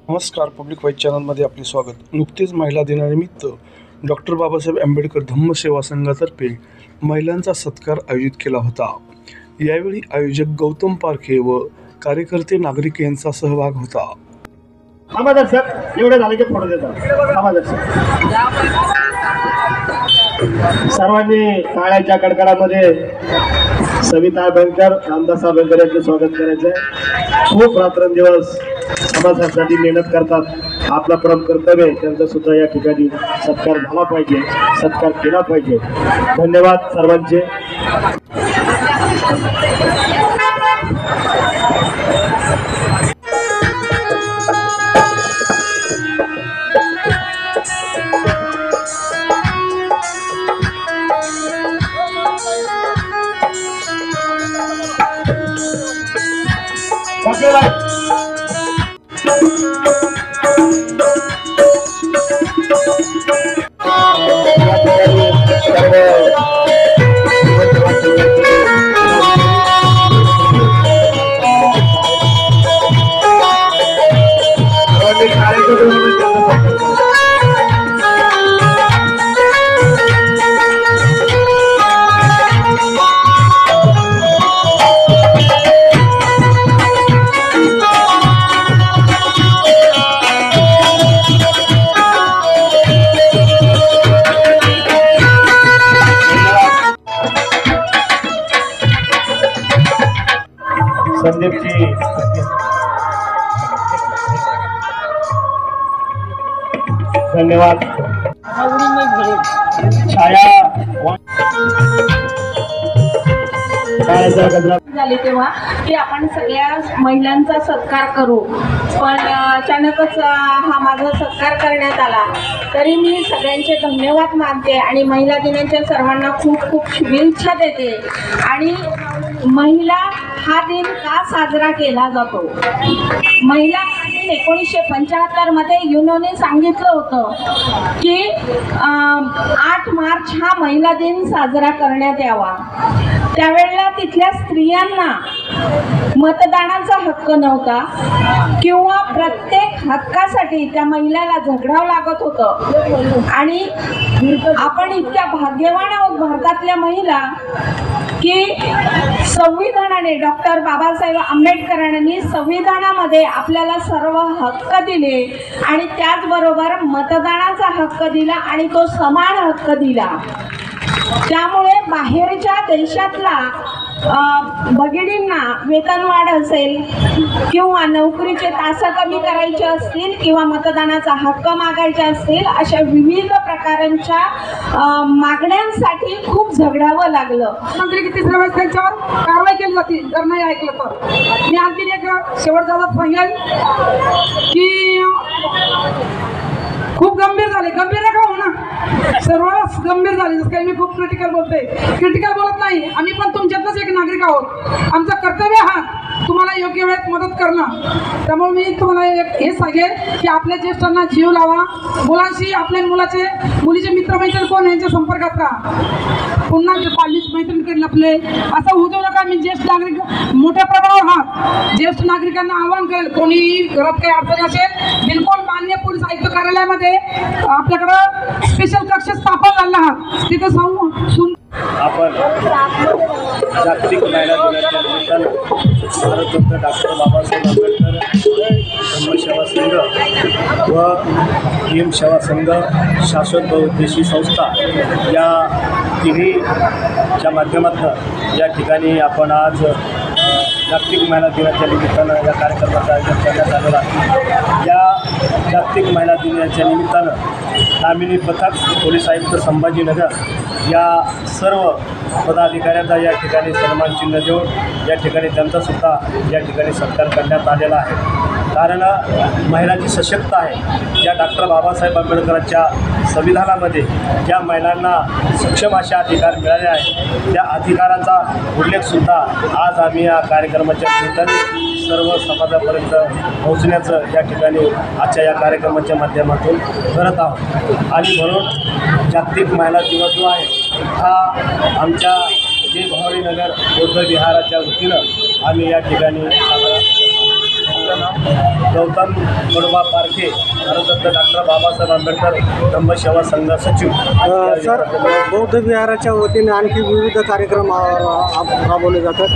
नमस्कार. Public wise चॅनलमध्ये आपले स्वागत. नुकतेच महिला दिनानिमित्त डॉक्टर बाबासाहेब आंबेडकर धम्म सेवा संघातर्फे महिलांचा सत्कार आयोजित केला होता. यावेळी आयोजक गौतम पारखे व कार्यकर्ते नागरिक यांचा सहभाग होता. समादर्शक एवढे झाले की फोटो देतात. समादर्शक सर्वांनी टाळ्यांच्या कडकडामध्ये सविता आंबेडकर, रामदास आंबेडकर यांचे स्वागत करायचं आहे. खूप रात्रंदिवस समाजासाठी मेहनत करतात. आपला परम कर्तव्य आहे, त्यांचा सुद्धा या ठिकाणी सत्कार झाला पाहिजे, सत्कार केला पाहिजे. धन्यवाद सर्वांचे. संदीपजी धन्यवाद. झाली तेव्हा की आपण सगळ्या महिलांचा सत्कार करू, पण अचानकच हा माझा सत्कार करण्यात आला. तरी मी सगळ्यांचे धन्यवाद मानते आणि महिला दिनाच्या सर्वांना खूप खूप शुभेच्छा देते. आणि महिला हा दिन का साजरा केला जातो? महिला हा दिन 1975 मध्ये युनोने सांगितलं होतं की 8 मार्च हा महिला दिन साजरा करण्यात यावा. त्यावेळेला तिथल्या स्त्रियांना मतदानाचा हक्क नव्हता किंवा प्रत्येक हक्कासाठी त्या महिलाला झगडावं लागत होतं. आणि आपण इतक्या भाग्यवान आहोत भारतातल्या महिला की संविधानाने डॉक्टर बाबासाहेब आंबेडकरांनी संविधानामध्ये आपल्याला सर्व हक्क दिले आणि त्याचबरोबर मतदानाचा हक्क दिला आणि तो समान हक्क दिला. त्यामुळे बाहेरच्या देशातला भगिनींना वेतनवाढ असेल किंवा नोकरीचे तास कमी करायचे असतील किंवा मतदानाचा हक्क मागायचे असतील, अशा विविध प्रकारांच्या मागण्यांसाठी खूप झगडावं लागलं. मंत्री किती सर्व त्यांच्यावर कारवाई केली जाते जर नाही ऐकलं तर. मी आणखी एक शेवटचा सांगेल की खूप गंभीर झाले, गंभीर नका हो ना, सर्वच गंभीर झाले. जसं काही मी खूप क्रिटिकल बोलते, क्रिटिकल बोलत नाही. आम्ही पण तुमच्यातलंच एक नागरिक आहोत. आमचं कर्तव्य हा तुम्हाला योग्य वेळेत मदत करणं. त्यामुळे मी तुम्हाला हे सांगेन की आपल्या ज्येष्ठांना जीव लावा. मुलांशी आपल्या मुलीचे मित्रमैत्रीण कोण यांच्या संपर्कात राहा. पुन्हा पालीच मैत्रिणीकडे लपले असं होऊ देऊ नका. मी ज्येष्ठ नागरिक मोठ्या प्रमाणावर आहात. ज्येष्ठ नागरिकांना आवाहन करेल, कोणी घरात काही अडचण असेल बिलकुल मान्य पोलीस आयुक्त कार्यालयामध्ये आपल्याकडं स्पेशल कक्ष स्थापन झाला आहात, तिथं आपण जागतिक महिला दिनाच्या निमित्तानं भारतरत्न डॉक्टर बाबासाहेब आंबेडकर धम्म सेवा संघ व भीम सेवा संघ शाश्वत बहुउद्देशीय संस्था या तिन्हीच्या माध्यमातून या ठिकाणी आपण आज जागतिक महिला दिनाच्या निमित्तानं या कार्यक्रमाचं आयोजन करण्यात आलेलं आहे. या जागतिक महिला दिनाच्या निमित्तानं दामिनी पथक, पोलीस आयुक्त संभाजीनगर या सर्व पदाधिकाऱ्यांचा या ठिकाणी सन्मान चिन्ह देऊन या ठिकाणी त्यांचासुद्धा या ठिकाणी सत्कार करण्यात आलेला आहे. कारण महिला जी सशक्त आहे, ज्या डॉक्टर बाबासाहेब आंबेडकरांच्या संविधानामध्ये ज्या महिलांना सक्षम असे अधिकार मिळाले आहेत, त्या अधिकाराचा उल्लेखसुद्धा आज आम्ही या कार्यक्रमाच्या निमित्ताने सर्व समाजापर्यंत पोहोचण्याचं या ठिकाणी आजच्या या कार्यक्रमाच्या माध्यमातून करत आहोत. आणि म्हणून जागतिक महिला दिवस जो आहे हा आमच्या जय भवानीनगर बौद्ध विहाराच्या वतीनं आम्ही या ठिकाणी माझं नाव गौतम बडोबा पारखे, भारतरत्न डॉक्टर बाबासाहेब आंबेडकर धम्मसेवा संघ सचिव. सर, बौद्ध विहाराच्या वतीने आणखी विविध कार्यक्रम राबवले जातात.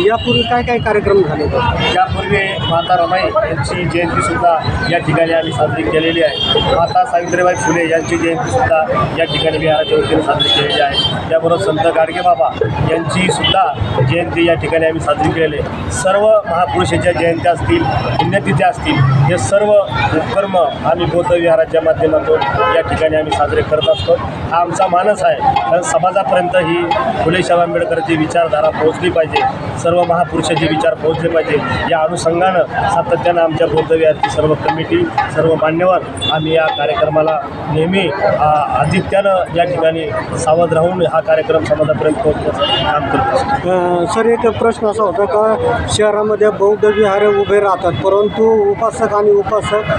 यापूर्वी काय काय कार्यक्रम झाले होते? यापूर्वी माता रमाई यांची जयंतीसुद्धा या ठिकाणी आम्ही साजरी केलेली आहे. माता सावित्रीबाई फुले यांची जयंतीसुद्धा या ठिकाणी विहाराच्या वतीने साजरी केलेली आहे. त्याबरोबर संत गाडगेबाबा यांचीसुद्धा जयंती या ठिकाणी आम्ही साजरी केलेली आहे. सर्व महापुरुषाच्या जयंत्या असतील, पुण्यतिथ्या असतील, हे सर्व उपक्रम आम्ही बौद्ध विहाराच्या माध्यमातून या ठिकाणी आम्ही साजरे करत असतो. हा आमचा मानस आहे, कारण समाजापर्यंत ही फुलेशाह आंबेडकरची विचारधारा पोहोचली पाहिजे, सर्व महापुरुषाचे विचार पोहोचले पाहिजे. या अनुषंगानं सातत्यानं आमच्या बौद्ध विहारची सर्व कमिटी, सर्व मान्यवर आम्ही या कार्यक्रमाला नेहमी आदित्यानं या ठिकाणी सावध राहून हा कार्यक्रम समाजापर्यंत पोहोचण्याचं काम करत असतो. सर, एक प्रश्न असा होता का शहरामध्ये बौद्ध विहारे उभे राहतात, परंतु उपासक आणि उपासक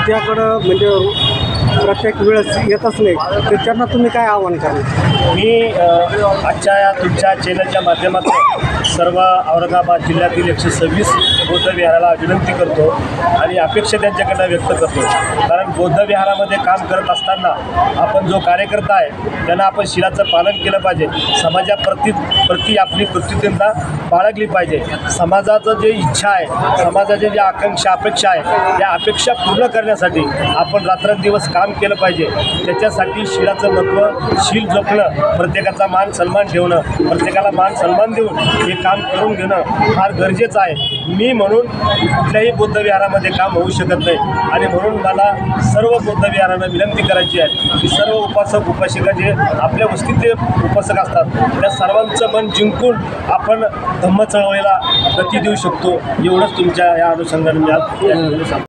त्याकडं म्हणजे प्रत्येक वेळेस येतच नाही, तर त्यांना तुम्ही काय आव्हान कराल? मी आजच्या या तुमच्या चॅनलच्या माध्यमातून सर्व औरंगाबाद जिल्ह्यातील 126 बौद्ध विहाराला विनंती करतो आणि अपेक्षा त्यांच्याकडनं व्यक्त करतो. कारण बौद्ध विहारामध्ये काम करत असताना आपण जो कार्यकर्ता आहे त्यांना आपण शिलाचं पालन केलं पाहिजे. प्रति आपली कृतज्ञता बाळगली पाहिजे. समाजाचं जे इच्छा आहे, समाजाच्या ज्या आकांक्षा अपेक्षा आहे, त्या अपेक्षा पूर्ण करण्यासाठी आपण रात्रंदिवस काम केलं पाहिजे. त्याच्यासाठी शिलाचं महत्त्व, शील जपणं, प्रत्येकाचा मान सन्मान ठेवणं, प्रत्येकाला मान सन्मान देऊन हे काम करून घेणं फार गरजेचं आहे. मी म्हणून कुठल्याही बौद्ध विहारामध्ये काम होऊ शकत नाही आणि म्हणून मला सर्व बौद्ध विहारांना विनंती करायची आहे की सर्व उपासक उपासिका जे आपल्या वस्तीतले उपासक असतात त्या सर्वांचं मन जिंकून आपण धम्म चळवळीला गती देऊ शकतो. एवढंच तुमच्या या अनुषंगाने मी आज सांगतो.